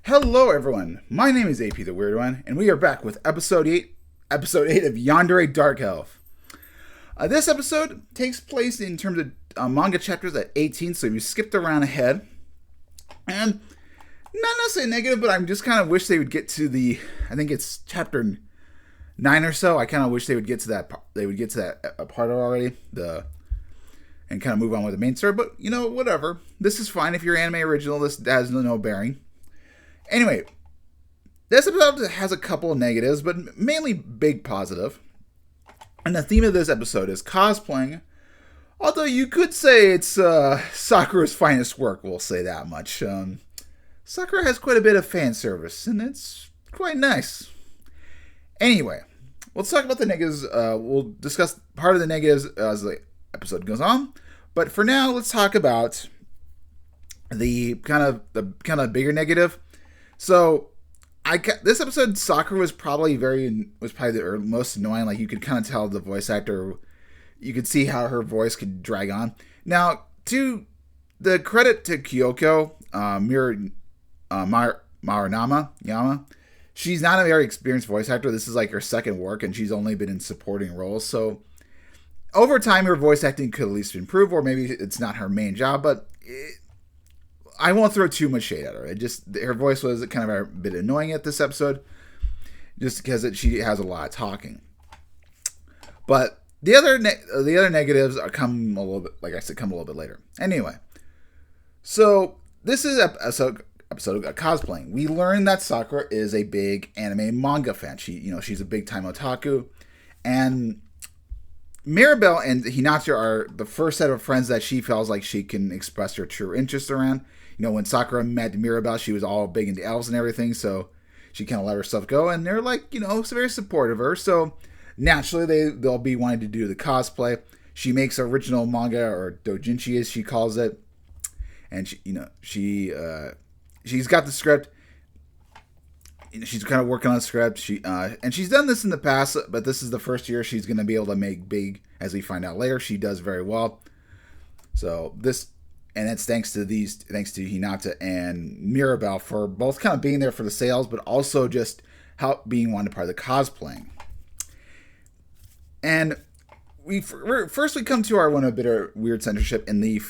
Hello, everyone. My name is AP the Weird One, and we are back with episode 8 of Yandere Dark Elf. This episode takes place in terms of manga chapters at 18, so we skipped around ahead. And not necessarily negative, but I just kind of wish they would get to I think it's chapter 9 or so. I kind of wish they would get to that. They would get to that part already. And kind of move on with the main story. But whatever. This is fine if you're anime original. This has no bearing. Anyway, this episode has a couple of negatives, but mainly big positive. And the theme of this episode is cosplaying. Although you could say it's Sakura's finest work, we'll say that much. Sakura has quite a bit of fan service, and it's quite nice. Anyway, let's talk about the negatives. We'll discuss part of the negatives as the episode goes on. But for now, let's talk about the kind of bigger negative. So, this episode, Sakura was probably the most annoying. Like, you could kind of tell the voice actor, you could see how her voice could drag on. Now, to the credit to Kyoko, Yama, she's not a very experienced voice actor. This is like her second work, and she's only been in supporting roles. So, over time, her voice acting could at least improve, or maybe it's not her main job, but I won't throw too much shade at her. Her voice was kind of a bit annoying at this episode, just because she has a lot of talking. But the other negatives come a little bit, like I said, come a little bit later. Anyway, so this is episode of cosplaying. We learned that Sakura is a big anime manga fan. She's a big time otaku, and Mirabelle and Hinata are the first set of friends that she feels like she can express her true interest around. When Sakura met Mirabelle, she was all big into elves and everything, so she kind of let herself go, and they're very supportive of her. So naturally, they'll be wanting to do the cosplay. She makes original manga, or doujinshi as she calls it, and she's got the script. She's kind of working on the script. And she's done this in the past, but this is the first year she's going to be able to make big, as we find out later. She does very well. So it's thanks to Hinata and Mirabelle for both kind of being there for the sales, but also just being one part of the cosplaying. And we come to our one a bit of weird censorship in the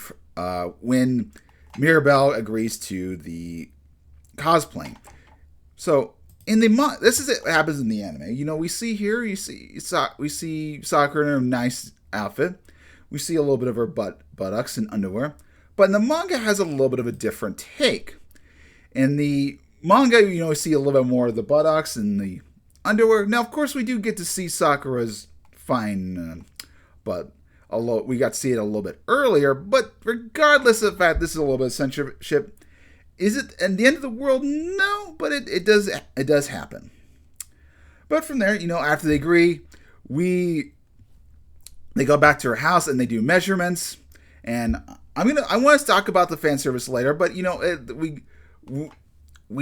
when Mirabelle agrees to the cosplaying. So this is what happens in the anime. We see Sakura in a nice outfit. We see a little bit of her buttocks and underwear. But in the manga has a little bit of a different take. In the manga, we see a little bit more of the buttocks and the underwear. Now, of course, we do get to see Sakura's fine butt. Although we got to see it a little bit earlier. But regardless of the fact this is a little bit of censorship, is it at the end of the world? No, but it does happen. But from there, after they agree, they go back to her house and they do measurements. And I want to talk about the fan service later, but we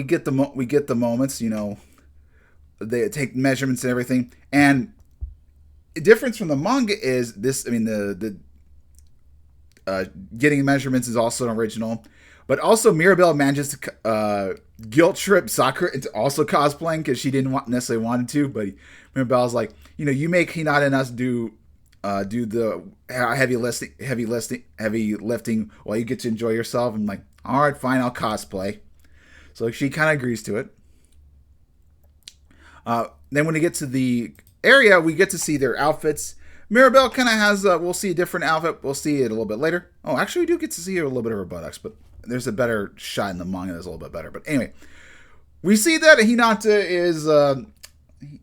get the moments. They take measurements and everything. And the difference from the manga is this. The getting measurements is also an original. But also, Mirabelle manages to guilt trip Sakura into also cosplaying because she didn't necessarily wanted to. But Mirabelle's like, you make Hinata and us do the heavy lifting while you get to enjoy yourself. I'm like, all right, fine, I'll cosplay. So she kind of agrees to it. Then when we get to the area, we get to see their outfits. Mirabelle kind of has, we'll see a different outfit. We'll see it a little bit later. Oh, actually, we do get to see a little bit of her buttocks, but there's a better shot in the manga that's a little bit better. But anyway, we see that Hinata is,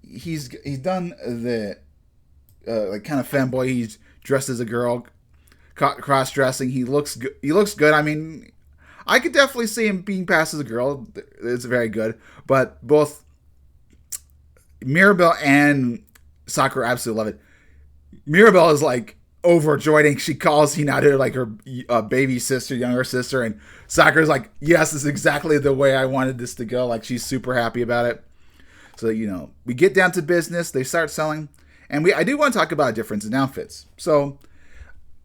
he's done the, kind of fanboy. He's dressed as a girl, cross-dressing. He looks good. I could definitely see him being passed as a girl. It's very good. But both Mirabelle and Sakura absolutely love it. Mirabelle is overjoyed, and she calls Hinata like her baby sister, younger sister, and Sakura's like, yes, this is exactly the way I wanted this to go. She's super happy about it. So, we get down to business. They start selling. And I do want to talk about a difference in outfits. So,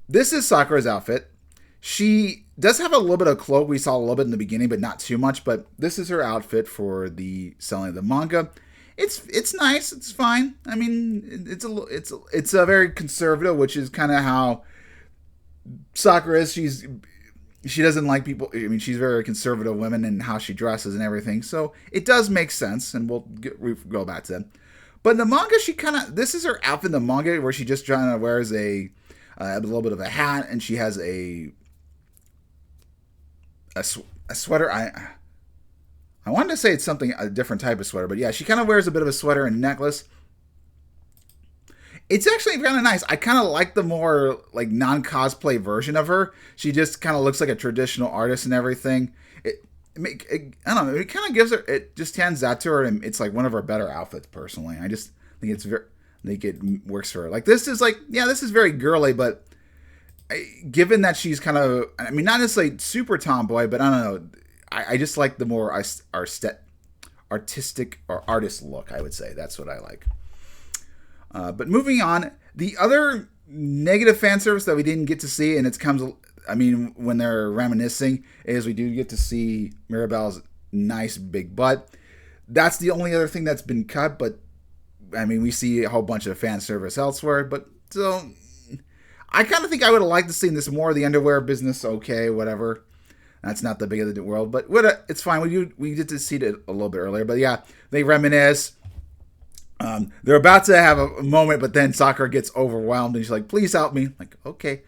this is Sakura's outfit. She does have a little bit of cloak. We saw a little bit in the beginning, but not too much. But this is her outfit for the selling of the manga. It's nice. It's fine. I mean, it's a very conservative, which is kind of how Sakura is. She doesn't like people. I mean, she's very conservative woman in how she dresses and everything. So it does make sense, and we go back to that. But in the manga, this is her outfit in the manga where she just kind of wears a little bit of a hat, and she has a sweater. I wanted to say it's a different type of sweater, but yeah, she kind of wears a bit of a sweater and necklace. It's actually kind of nice. I kind of like the more like non-cosplay version of her. She just kind of looks like a traditional artist and everything. I don't know. It kind of gives her. It just stands out to her, and it's like one of her better outfits. Personally, I just think it works for her. Like this is this is very girly, but given that she's kind of, I mean, not necessarily super tomboy, but I don't know. I just like the more artistic or artist look. I would say that's what I like. But moving on, the other negative fan service that we didn't get to see, and it comes, I mean, when they're reminiscing, is we do get to see Mirabelle's nice big butt. That's the only other thing that's been cut, but I mean, we see a whole bunch of fan service elsewhere, but so I kind of think I would have liked to see this more of the underwear business. Okay, whatever. That's not the big of the world, but it's fine. We get to see it a little bit earlier, but yeah, they reminisce. They're about to have a moment, but then Sakura gets overwhelmed, and she's like, "Please help me." Like, okay,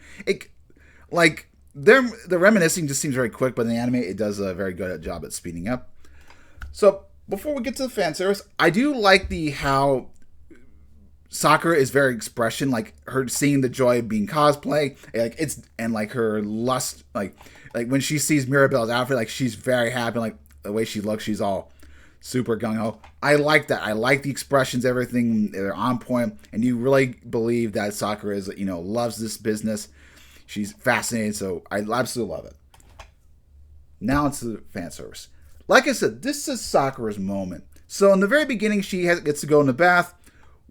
the reminiscing just seems very quick, but in the anime, it does a very good job at speeding up. So before we get to the fan service, I do like how Sakura is very expression, like her seeing the joy of being cosplay, like her lust, like when she sees Mirabelle's outfit, like she's very happy, like the way she looks, she's all super gung-ho. I like that. I like the expressions, everything, they're on point, and you really believe that Sakura is, loves this business. She's fascinated, so I absolutely love it. Now it's the fan service. Like I said, this is Sakura's moment. So in the very beginning, she gets to go in the bath.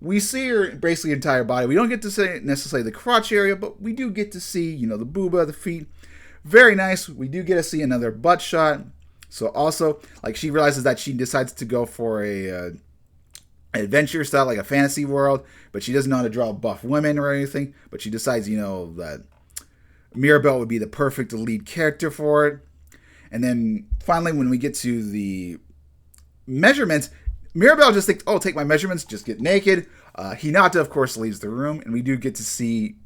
We see her basically entire body. We don't get to see necessarily the crotch area, but we do get to see, the booba, the feet. Very nice. We do get to see another butt shot. So also, like, she realizes that she decides to go for a adventure style, like a fantasy world, but she doesn't know how to draw buff women or anything. But she decides, that Mirabelle would be the perfect lead character for it. And then finally, when we get to the measurements, Mirabelle just thinks, "Oh, take my measurements, just get naked." Hinata, of course, leaves the room, and we do get to see,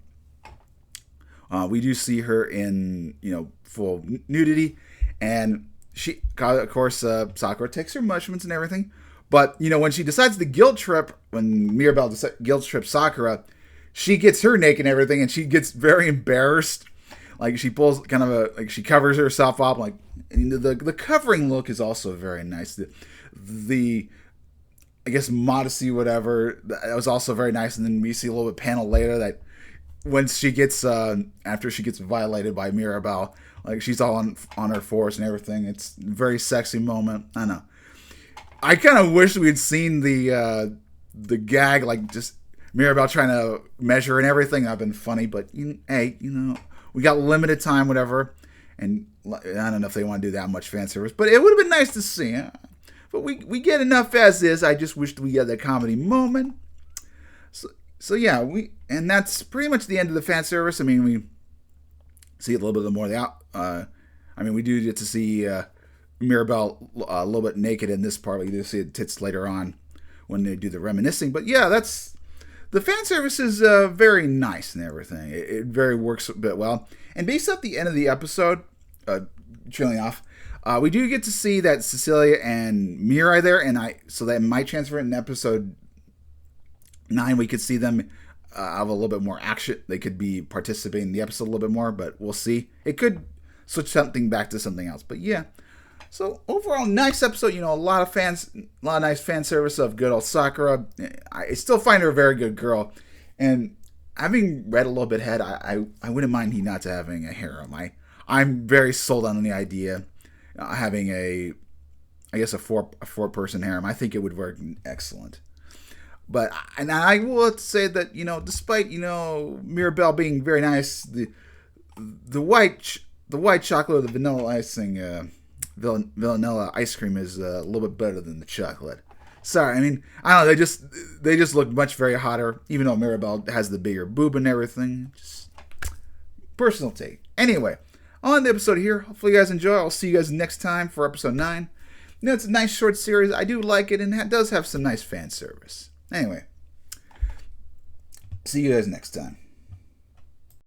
her in, full nudity, and she, of course, Sakura takes her measurements and everything. But, when she decides to guilt trip, when Mirabelle guilt trips Sakura, she gets her naked and everything, and she gets very embarrassed. Like, she pulls she covers herself up. Like, the covering look is also very nice. The I guess modesty, whatever, that was also very nice. And then we see a little bit panel later that when she gets, after she gets violated by Mirabelle, like she's all on her force and everything. It's a very sexy moment. I know. I kind of wish we'd seen the gag, like just Mirabelle trying to measure and everything. That'd been funny, but hey, we got limited time, whatever. And I don't know if they want to do that much fan service, but it would have been nice to see. But we get enough as is. I just wished we had that comedy moment. So yeah, and that's pretty much the end of the fan service. I mean, we see a little bit more of we do get to see Mirabelle a little bit naked in this part. We do see the tits later on when they do the reminiscing. But yeah, the fan service is very nice and everything. It very works a bit well. And based off the end of the episode, trailing off, we do get to see that Cecilia and Mirai there, and so that might transfer in episode 9. We could see them have a little bit more action. They could be participating in the episode a little bit more, but we'll see. It could switch something back to something else, but yeah. So overall, nice episode. A lot of nice fan service of good old Sakura. I still find her a very good girl, and having read a little bit ahead, I wouldn't mind Hinata having a harem. I'm very sold on the idea. Having a four-person harem. I think it would work excellent. But, and I will say that, despite, Mirabelle being very nice, the white the white chocolate or the vanilla icing, vanilla ice cream is a little bit better than the chocolate. Sorry, I mean, I don't know, they just look much very hotter, even though Mirabelle has the bigger boob and everything. Just personal take. Anyway, on the episode here, hopefully you guys enjoy. I'll see you guys next time for episode 9. You know, it's a nice short series. I do like it, and it does have some nice fan service. Anyway, see you guys next time.